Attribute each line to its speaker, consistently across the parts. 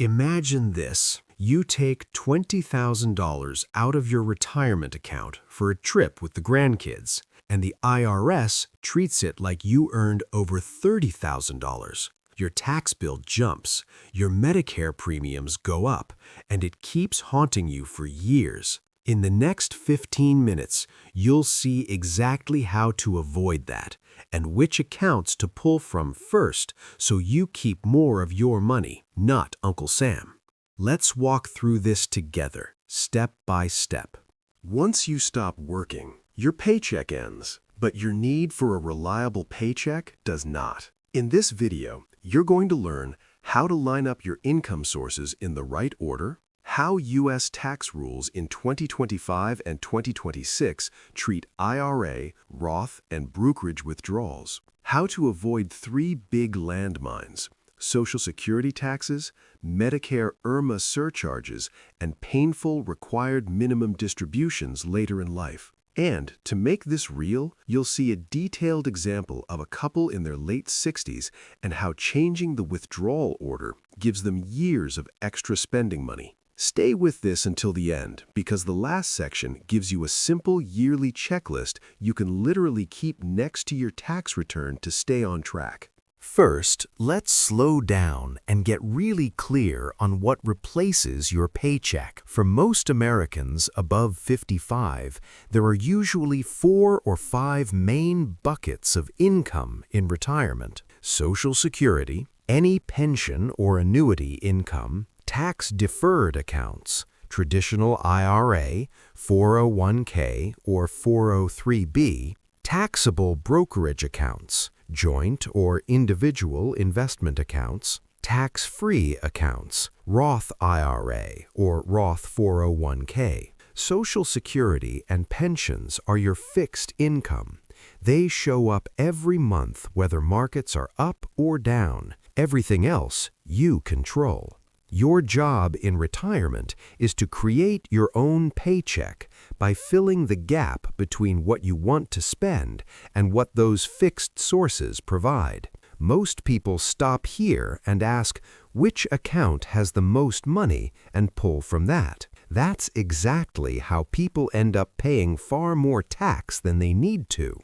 Speaker 1: Imagine this. You take $20,000 out of your retirement account for a trip with the grandkids, and the IRS treats it like you earned over $30,000. Your tax bill jumps, your Medicare premiums go up, and it keeps haunting you for years. In the next 15 minutes, you'll see exactly how to avoid that and which accounts to pull from first so you keep more of your money, not Uncle Sam. Let's walk through this together, step by step.
Speaker 2: Once you stop working, your paycheck ends, but your need for a reliable paycheck does not. In this video, you're going to learn how to line up your income sources in the right order, how U.S. tax rules in 2025 and 2026 treat IRA, Roth, and brokerage withdrawals, how to avoid three big landmines: Social Security taxes, Medicare IRMAA surcharges, and painful required minimum distributions later in life. And to make this real, you'll see a detailed example of a couple in their late 60s and how changing the withdrawal order gives them years of extra spending money. Stay with this until the end, because the last section gives you a simple yearly checklist you can literally keep next to your tax return to stay on track.
Speaker 3: First, let's slow down and get really clear on what replaces your paycheck. For most Americans above 55, there are usually 4 or 5 main buckets of income in retirement: Social Security, any pension or annuity income, tax-deferred accounts, traditional IRA, 401k, or 403b, taxable brokerage accounts, joint or individual investment accounts, tax-free accounts, Roth IRA or Roth 401k. Social Security and pensions are your fixed income. They show up every month whether markets are up or down. Everything else you control. Your job in retirement is to create your own paycheck by filling the gap between what you want to spend and what those fixed sources provide. Most people stop here and ask which account has the most money and pull from that. That's exactly how people end up paying far more tax than they need to.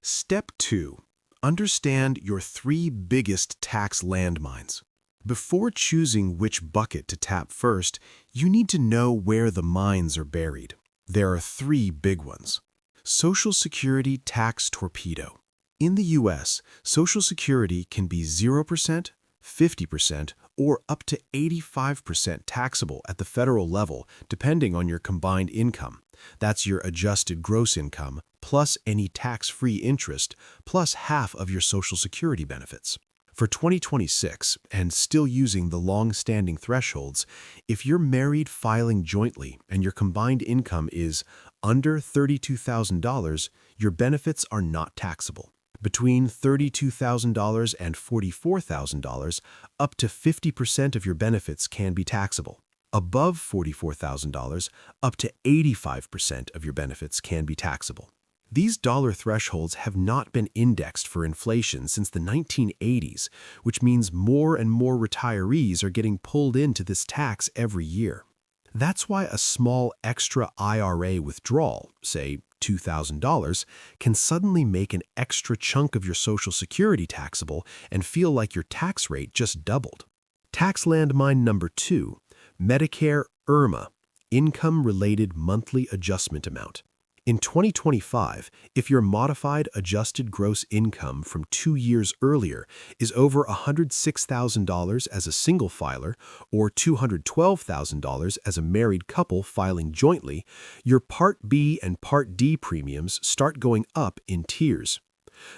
Speaker 1: Step 2. Understand your 3 biggest tax landmines. Before choosing which bucket to tap first, you need to know where the mines are buried. There are 3 big ones. Social Security tax torpedo. In the U.S., Social Security can be 0%, 50%, or up to 85% taxable at the federal level, depending on your combined income. That's your adjusted gross income, plus any tax-free interest, plus half of your Social Security benefits. For 2026, and still using the long-standing thresholds, if you're married filing jointly and your combined income is under $32,000, your benefits are not taxable. Between $32,000 and $44,000, up to 50% of your benefits can be taxable. Above $44,000, up to 85% of your benefits can be taxable. These dollar thresholds have not been indexed for inflation since the 1980s, which means more and more retirees are getting pulled into this tax every year. That's why a small extra IRA withdrawal, say $2,000, can suddenly make an extra chunk of your Social Security taxable and feel like your tax rate just doubled. Tax landmine number 2, Medicare IRMAA, Income-Related Monthly Adjustment Amount. In 2025, if your modified adjusted gross income from 2 years earlier is over $106,000 as a single filer or $212,000 as a married couple filing jointly, your Part B and Part D premiums start going up in tiers.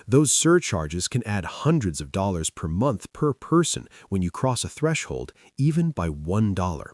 Speaker 1: Those surcharges can add hundreds of dollars per month per person when you cross a threshold, even by $1.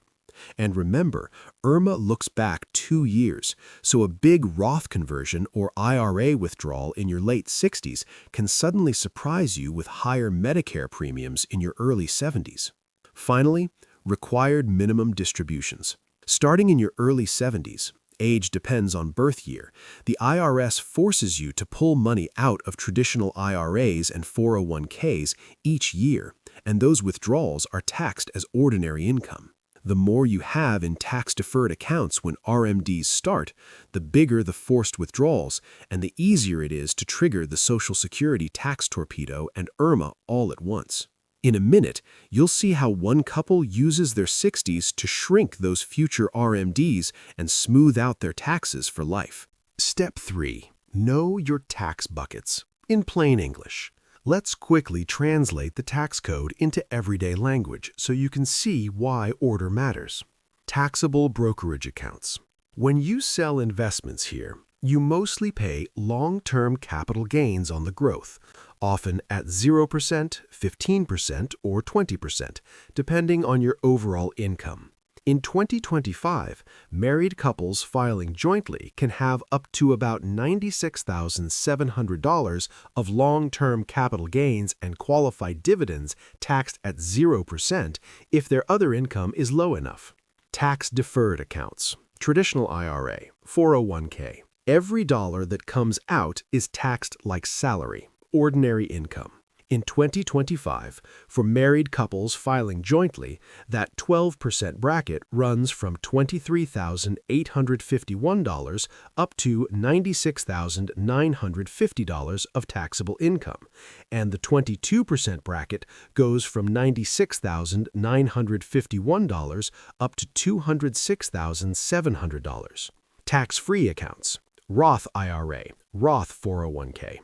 Speaker 1: And remember, IRMAA looks back 2 years, so a big Roth conversion or IRA withdrawal in your late 60s can suddenly surprise you with higher Medicare premiums in your early 70s. Finally, required minimum distributions. Starting in your early 70s, age depends on birth year, the IRS forces you to pull money out of traditional IRAs and 401ks each year, and those withdrawals are taxed as ordinary income. The more you have in tax-deferred accounts when RMDs start, the bigger the forced withdrawals, and the easier it is to trigger the Social Security tax torpedo and IRMAA all at once. In a minute, you'll see how one couple uses their 60s to shrink those future RMDs and smooth out their taxes for life.
Speaker 3: Step 3. Know your tax buckets. In plain English, let's quickly translate the tax code into everyday language so you can see why order matters. Taxable brokerage accounts. When you sell investments here, you mostly pay long-term capital gains on the growth, often at 0%, 15%, or 20%, depending on your overall income. In 2025, married couples filing jointly can have up to about $96,700 of long-term capital gains and qualified dividends taxed at 0% if their other income is low enough. Tax-deferred accounts, traditional IRA, 401k. Every dollar that comes out is taxed like salary, ordinary income. In 2025, for married couples filing jointly, that 12% bracket runs from $23,851 up to $96,950 of taxable income, and the 22% bracket goes from $96,951 up to $206,700. Tax-free accounts, Roth IRA, Roth 401k.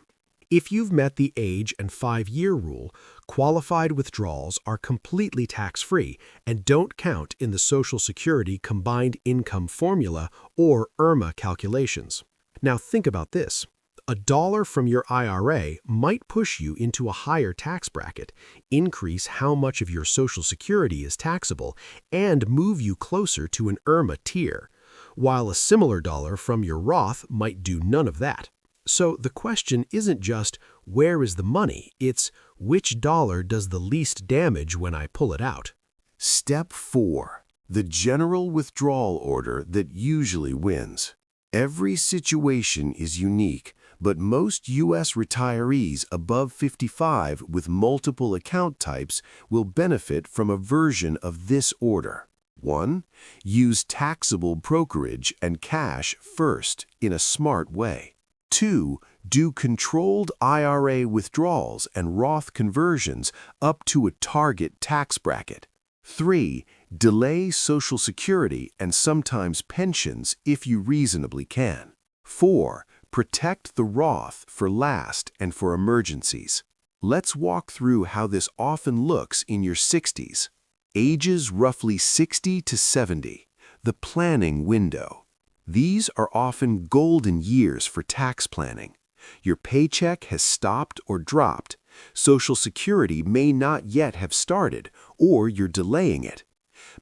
Speaker 3: If you've met the age and 5-year rule, qualified withdrawals are completely tax-free and don't count in the Social Security Combined Income Formula or IRMAA calculations. Now think about this. $1 from your IRA might push you into a higher tax bracket, increase how much of your Social Security is taxable, and move you closer to an IRMAA tier, while a similar dollar from your Roth might do none of that. So the question isn't just, where is the money? It's, which dollar does the least damage when I pull it out?
Speaker 2: Step 4. The general withdrawal order that usually wins. Every situation is unique, but most U.S. retirees above 55 with multiple account types will benefit from a version of this order. 1. Use taxable brokerage and cash first in a smart way. 2. Do controlled IRA withdrawals and Roth conversions up to a target tax bracket. 3. Delay Social Security and sometimes pensions if you reasonably can. 4. Protect the Roth for last and for emergencies. Let's walk through how this often looks in your 60s. Ages roughly 60 to 70. The planning window. These are often golden years for tax planning. Your paycheck has stopped or dropped. Social Security may not yet have started, or you're delaying it.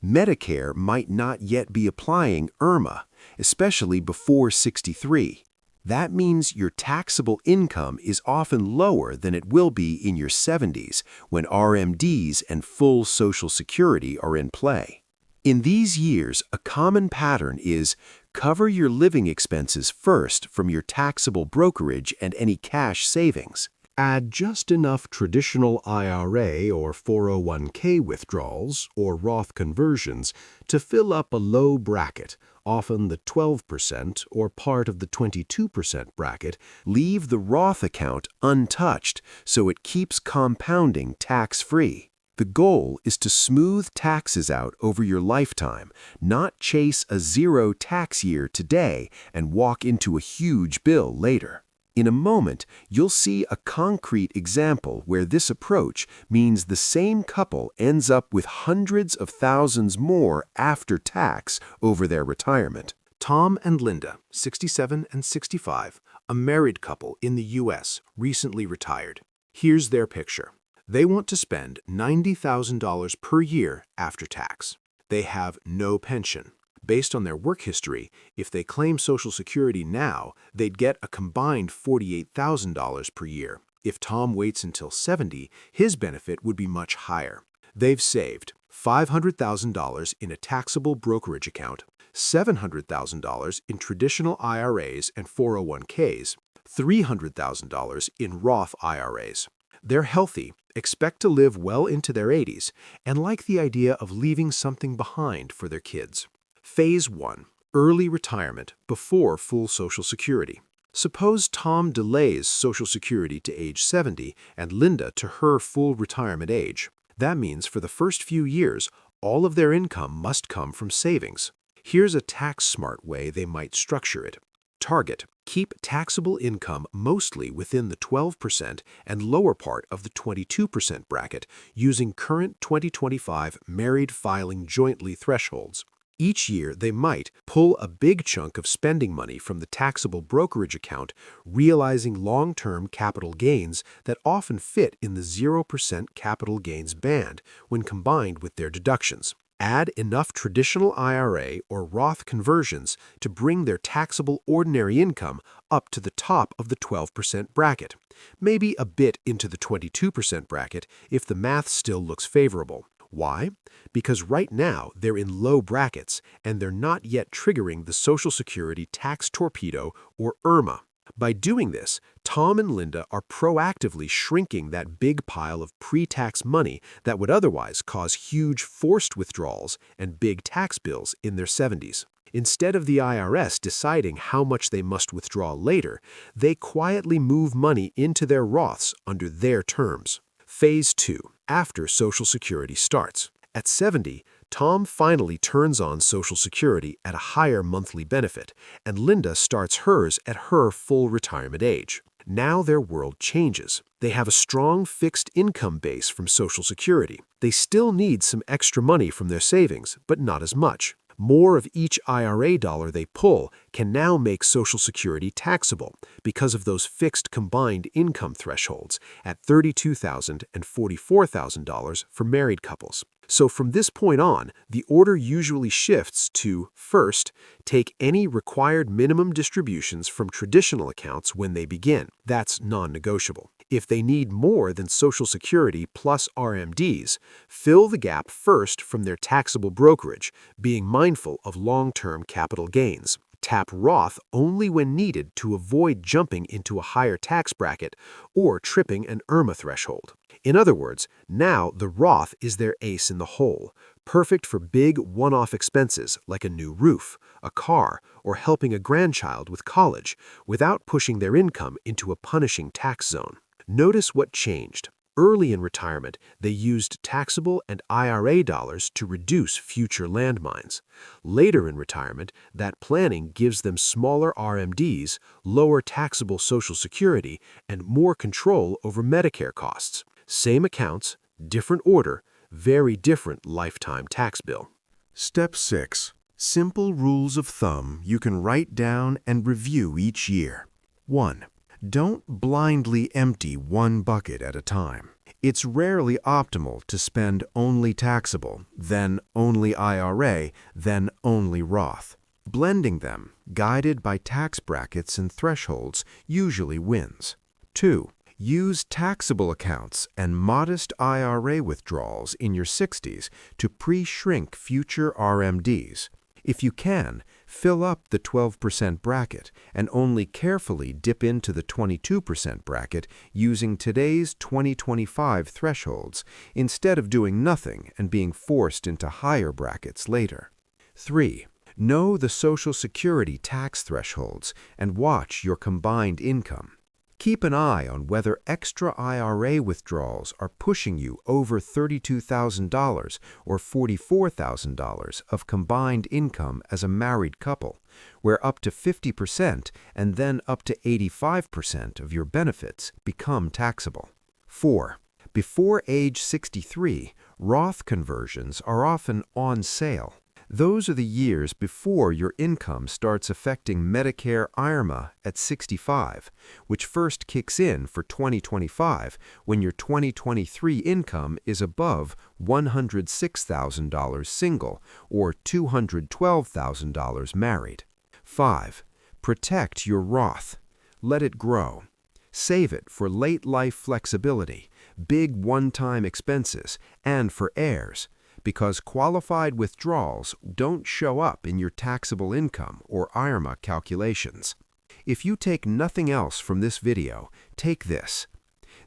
Speaker 2: Medicare might not yet be applying IRMAA, especially before 63. That means your taxable income is often lower than it will be in your 70s when RMDs and full Social Security are in play. In these years, a common pattern is cover your living expenses first from your taxable brokerage and any cash savings.
Speaker 3: Add just enough traditional IRA or 401k withdrawals or Roth conversions to fill up a low bracket, often the 12% or part of the 22% bracket.
Speaker 2: Leave the Roth account untouched so it keeps compounding tax-free. The goal is to smooth taxes out over your lifetime, not chase a zero tax year today and walk into a huge bill later. In a moment, you'll see a concrete example where this approach means the same couple ends up with hundreds of thousands more after tax over their retirement.
Speaker 3: Tom and Linda, 67 and 65, a married couple in the U.S., recently retired. Here's their picture. They want to spend $90,000 per year after tax. They have no pension. Based on their work history, if they claim Social Security now, they'd get a combined $48,000 per year. If Tom waits until 70, his benefit would be much higher. They've saved $500,000 in a taxable brokerage account, $700,000 in traditional IRAs and 401ks, $300,000 in Roth IRAs.
Speaker 2: They're healthy, expect to live well into their 80s, and like the idea of leaving something behind for their kids. Phase 1. Early retirement before full Social Security. Suppose Tom delays Social Security to age 70 and Linda to her full retirement age. That means for the first few years, all of their income must come from savings. Here's a tax-smart way they might structure it. Target: keep taxable income mostly within the 12% and lower part of the 22% bracket using current 2025 married filing jointly thresholds. Each year, they might pull a big chunk of spending money from the taxable brokerage account, realizing long-term capital gains that often fit in the 0% capital gains band when combined with their deductions. Add enough traditional IRA or Roth conversions to bring their taxable ordinary income up to the top of the 12% bracket, maybe a bit into the 22% bracket if the math still looks favorable. Why? Because right now they're in low brackets and they're not yet triggering the Social Security tax torpedo or IRMAA. By doing this, Tom and Linda are proactively shrinking that big pile of pre-tax money that would otherwise cause huge forced withdrawals and big tax bills in their 70s. Instead of the IRS deciding how much they must withdraw later, they quietly move money into their Roths under their terms. Phase 2. After Social Security starts. At 70, Tom finally turns on Social Security at a higher monthly benefit, and Linda starts hers at her full retirement age. Now their world changes. They have a strong fixed income base from Social Security. They still need some extra money from their savings, but not as much. More of each IRA dollar they pull can now make Social Security taxable because of those fixed combined income thresholds at $32,000 and $44,000 for married couples. So from this point on, the order usually shifts to, first, take any required minimum distributions from traditional accounts when they begin. That's non-negotiable. If they need more than Social Security plus RMDs, fill the gap first from their taxable brokerage, being mindful of long-term capital gains. Tap Roth only when needed to avoid jumping into a higher tax bracket or tripping an IRMAA threshold. In other words, now the Roth is their ace in the hole, perfect for big one-off expenses like a new roof, a car, or helping a grandchild with college without pushing their income into a punishing tax zone. Notice what changed. Early in retirement, they used taxable and IRA dollars to reduce future landmines. Later in retirement, that planning gives them smaller RMDs, lower taxable Social Security, and more control over Medicare costs. Same accounts, different order, very different lifetime tax bill.
Speaker 3: Step 6. Simple rules of thumb you can write down and review each year. 1. Don't blindly empty one bucket at a time. It's rarely optimal to spend only taxable, then only IRA, then only Roth. Blending them, guided by tax brackets and thresholds, usually wins. 2. Use taxable accounts and modest IRA withdrawals in your 60s to pre-shrink future RMDs. If you can, fill up the 12% bracket and only carefully dip into the 22% bracket using today's 2025 thresholds instead of doing nothing and being forced into higher brackets later. 3. Know the Social Security tax thresholds and watch your combined income. Keep an eye on whether extra IRA withdrawals are pushing you over $32,000 or $44,000 of combined income as a married couple, where up to 50% and then up to 85% of your benefits become taxable. 4. Before age 63, Roth conversions are often on sale. Those are the years before your income starts affecting Medicare IRMAA at 65, which first kicks in for 2025 when your 2023 income is above $106,000 single or $212,000 married. 5. Protect your Roth. Let it grow. Save it for late life flexibility, big one-time expenses, and for heirs, because qualified withdrawals don't show up in your taxable income or IRMAA calculations. If you take nothing else from this video, take this.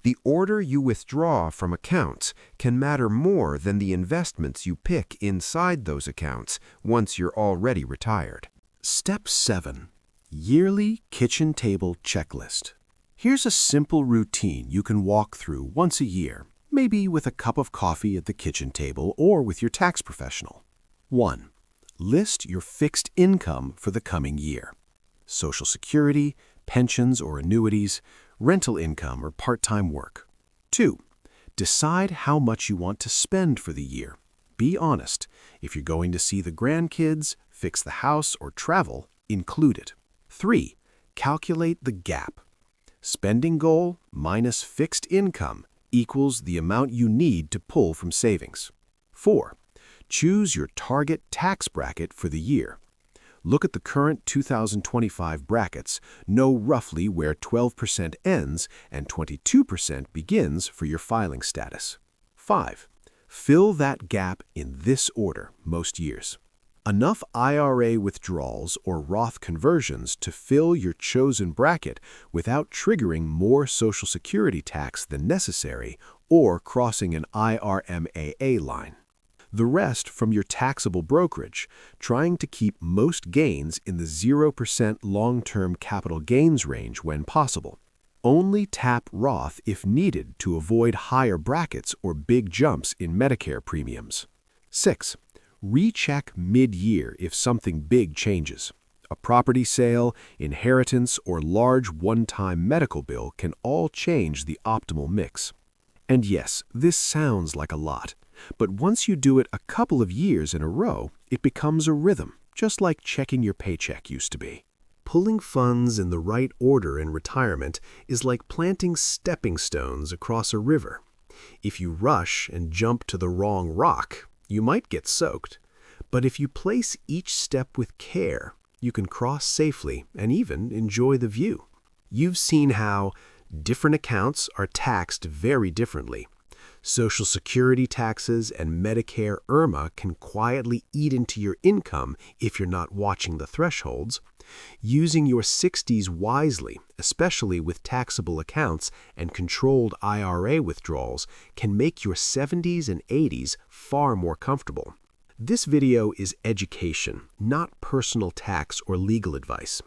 Speaker 3: The order you withdraw from accounts can matter more than the investments you pick inside those accounts once you're already retired.
Speaker 1: Step 7. Yearly Kitchen Table Checklist. Here's a simple routine you can walk through once a year, maybe with a cup of coffee at the kitchen table or with your tax professional. 1. List your fixed income for the coming year. Social Security, pensions or annuities, rental income or part-time work. 2. Decide how much you want to spend for the year. Be honest. If you're going to see the grandkids, fix the house, or travel, include it. 3. Calculate the gap. Spending goal minus fixed income equals the amount you need to pull from savings. 4. Choose your target tax bracket for the year. Look at the current 2025 brackets, know roughly where 12% ends and 22% begins for your filing status. 5. Fill that gap in this order most years. Enough IRA withdrawals or Roth conversions to fill your chosen bracket without triggering more Social Security tax than necessary or crossing an IRMAA line. The rest from your taxable brokerage, trying to keep most gains in the 0% long-term capital gains range when possible. Only tap Roth if needed to avoid higher brackets or big jumps in Medicare premiums. 6. Recheck mid-year if something big changes. A property sale, inheritance, or large one-time medical bill can all change the optimal mix. And yes, this sounds like a lot, but once you do it a couple of years in a row, it becomes a rhythm, just like checking your paycheck used to be. Pulling funds in the right order in retirement is like planting stepping stones across a river. If you rush and jump to the wrong rock, you might get soaked. But if you place each step with care, you can cross safely and even enjoy the view. You've seen how different accounts are taxed very differently. Social Security taxes and Medicare IRMAA can quietly eat into your income if you're not watching the thresholds. Using your 60s wisely, especially with taxable accounts and controlled IRA withdrawals, can make your 70s and 80s far more comfortable. This video is education, not personal tax or legal advice.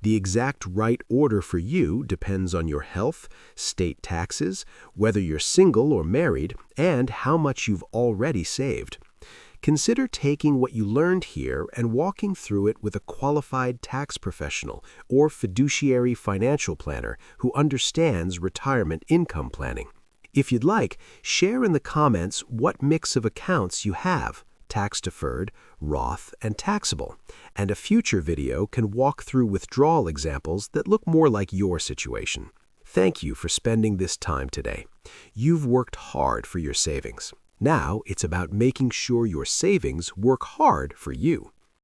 Speaker 1: The exact right order for you depends on your health, state taxes, whether you're single or married, and how much you've already saved. Consider taking what you learned here and walking through it with a qualified tax professional or fiduciary financial planner who understands retirement income planning. If you'd like, share in the comments what mix of accounts you have: tax-deferred, Roth, and taxable, and a future video can walk through withdrawal examples that look more like your situation. Thank you for spending this time today. You've worked hard for your savings. Now it's about making sure your savings work hard for you.